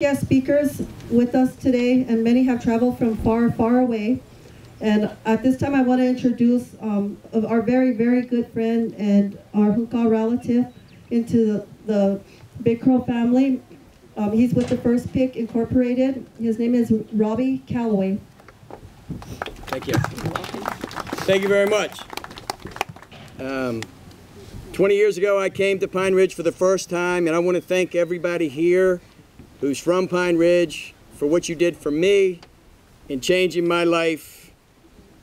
Guest speakers with us today, and many have traveled from far, far away. And at this time, I want to introduce our very, very good friend and our Huka relative into the Big Crow family. He's with the FirstPic Incorporated. His name is Robbie Callaway. Thank you. Thank you very much. 20 years ago, I came to Pine Ridge for the first time, and I want to thank everybody here who's from Pine Ridge for what you did for me in changing my life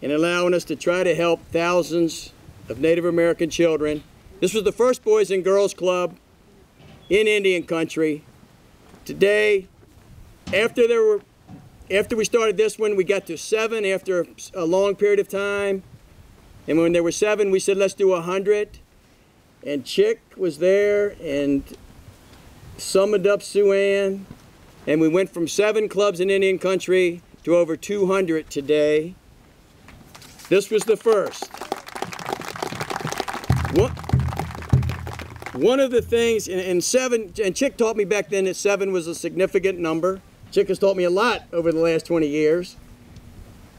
and allowing us to try to help thousands of Native American children. This was the first Boys and Girls Club in Indian country. Today, after we started this one, we got to 7 after a long period of time. And when there were 7, we said, let's do 100. And Chick was there and summoned up SuAnne, and we went from 7 clubs in Indian country to over 200 today. This was the first. One of the things, and Chick taught me back then that 7 was a significant number. Chick has taught me a lot over the last 20 years.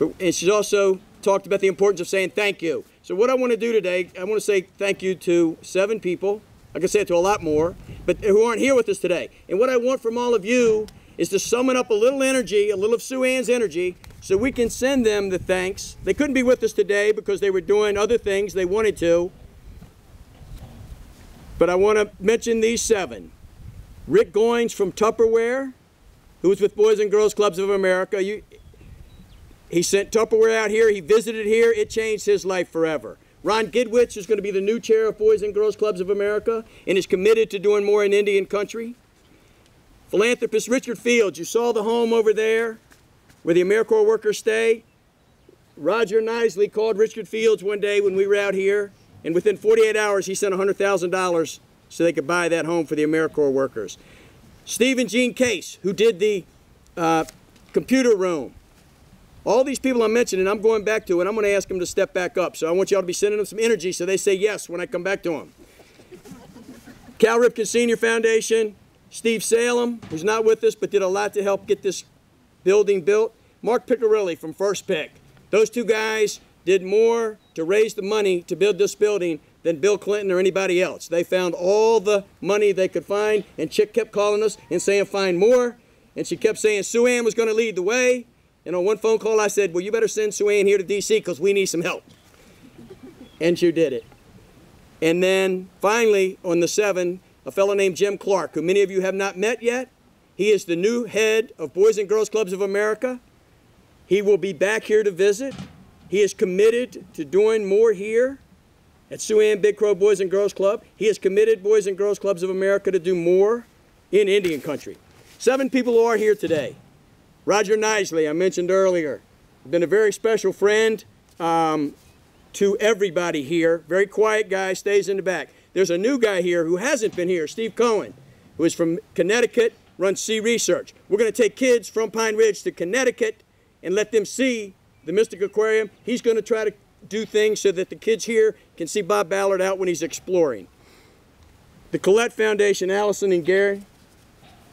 And she's also talked about the importance of saying thank you. So what I want to do today, I want to say thank you to 7 people. I can say it to a lot more, but who aren't here with us today. And what I want from all of you is to summon up a little energy, a little of SuAnne's energy, so we can send them the thanks. They couldn't be with us today because they were doing other things they wanted to. But I want to mention these 7. Rick Goins from Tupperware, who was with Boys and Girls Clubs of America. He sent Tupperware out here. He visited here. It changed his life forever. Ron Gidwitch is going to be the new chair of Boys and Girls Clubs of America and is committed to doing more in Indian country. Philanthropist Richard Fields, you saw the home over there where the AmeriCorps workers stay. Roger Knisley called Richard Fields one day when we were out here, and within 48 hours he sent $100,000 so they could buy that home for the AmeriCorps workers. Steve and Jean Case, who did the computer room. All these people I'm mentioning, I'm going back to, and I'm going to ask them to step back up. So I want y'all to be sending them some energy so they say yes when I come back to them. Cal Ripken Senior Foundation, Steve Salem, who's not with us but did a lot to help get this building built. Mark Piccarilli from FirstPic. Those 2 guys did more to raise the money to build this building than Bill Clinton or anybody else. They found all the money they could find, and Chick kept calling us and saying find more, and she kept saying SuAnne was going to lead the way. And on one phone call I said, well, you better send SuAnne here to D.C. because we need some help. And she did it. And then finally, on the 7, a fellow named Jim Clark, who many of you have not met yet. He is the new head of Boys and Girls Clubs of America. He will be back here to visit. He is committed to doing more here at SuAnne Big Crow Boys and Girls Club. He has committed Boys and Girls Clubs of America to do more in Indian country. 7 people who are here today. Roger Knisley, I mentioned earlier, been a very special friend to everybody here. Very quiet guy, stays in the back. There's a new guy here who hasn't been here, Steve Cohen, who is from Connecticut, runs Sea Research. We're going to take kids from Pine Ridge to Connecticut and let them see the Mystic Aquarium. He's going to try to do things so that the kids here can see Bob Ballard out when he's exploring. The Collette Foundation, Allison and Gary,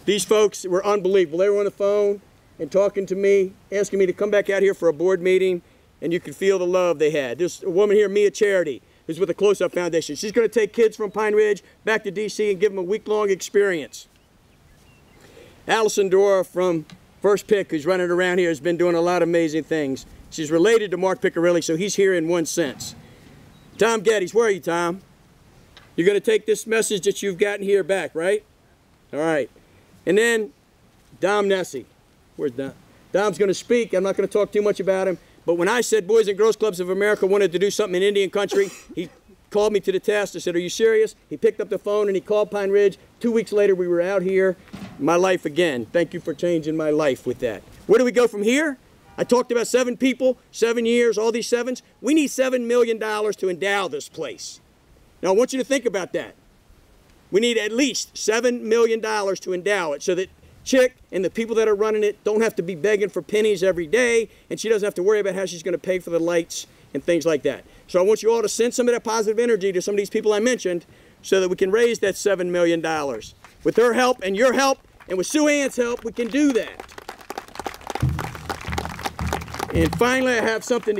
these folks were unbelievable. They were on the phone and talking to me, asking me to come back out here for a board meeting, and you could feel the love they had. There's a woman here, Mia Charity, who's with the Close-Up Foundation. She's going to take kids from Pine Ridge back to D.C. and give them a week-long experience. Allison Dora from FirstPic, who's running around here, has been doing a lot of amazing things. She's related to Mark Piccarilli, so he's here in one sense. Tom Geddes, where are you, Tom? You're going to take this message that you've gotten here back, right? All right. And then Dom Nessie. Where's Dom? Dom's going to speak. I'm not going to talk too much about him. But when I said Boys and Girls Clubs of America wanted to do something in Indian country, he called me to the task. I said, are you serious? He picked up the phone and he called Pine Ridge. 2 weeks later, we were out here. My life again. Thank you for changing my life with that. Where do we go from here? I talked about 7 people, 7 years, all these 7s. We need $7 million to endow this place. Now, I want you to think about that. We need at least $7 million to endow it so that Chick and the people that are running it don't have to be begging for pennies every day, and she doesn't have to worry about how she's going to pay for the lights and things like that. So I want you all to send some of that positive energy to some of these people I mentioned so that we can raise that $7 million. With her help and your help And with SuAnne's help, we can do that. And finally, I have something.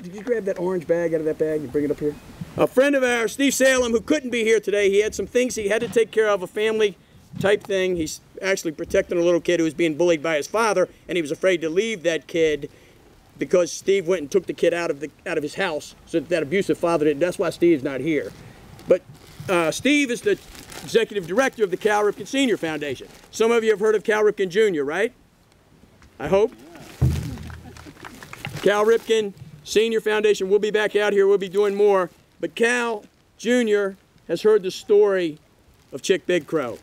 Did you grab that orange bag out of that bag and bring it up here? A friend of ours, Steve Salem, who couldn't be here today, he had some things he had to take care of, a family type thing. He's actually protecting a little kid who was being bullied by his father, and he was afraid to leave that kid because Steve went and took the kid out of his house so that abusive father didn't. That's why Steve's not here. But Steve is the executive director of the Cal Ripken Senior Foundation. Some of you have heard of Cal Ripken Jr., right? I hope. Cal Ripken Senior Foundation, we'll be back out here, we'll be doing more. But Cal Jr. has heard the story of Chick Big Crow.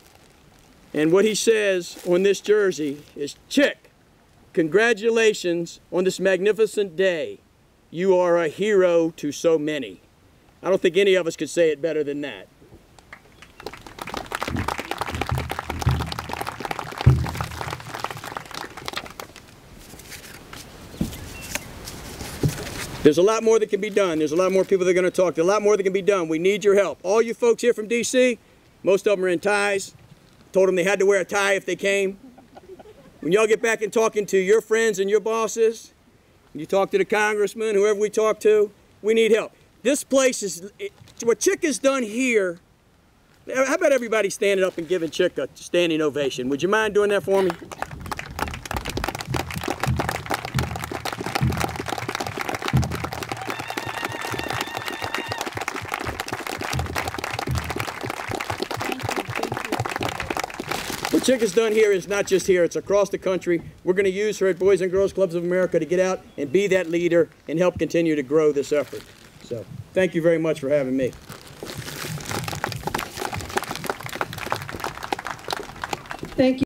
And what he says on this jersey is, Chick, congratulations on this magnificent day. You are a hero to so many. I don't think any of us could say it better than that. There's a lot more that can be done. There's a lot more people that are going to talk. There's a lot more that can be done. We need your help. All you folks here from D.C., most of them are in ties. Told them they had to wear a tie if they came. When y'all get back and talking to your friends and your bosses, and you talk to the congressman, whoever we talk to, we need help. This place is, what Chick has done here, how about everybody standing up and giving Chick a standing ovation? Would you mind doing that for me? What Chick has done here is not just here, it's across the country. We're going to use her at Boys and Girls Clubs of America to get out and be that leader and help continue to grow this effort. So, thank you very much for having me. Thank you.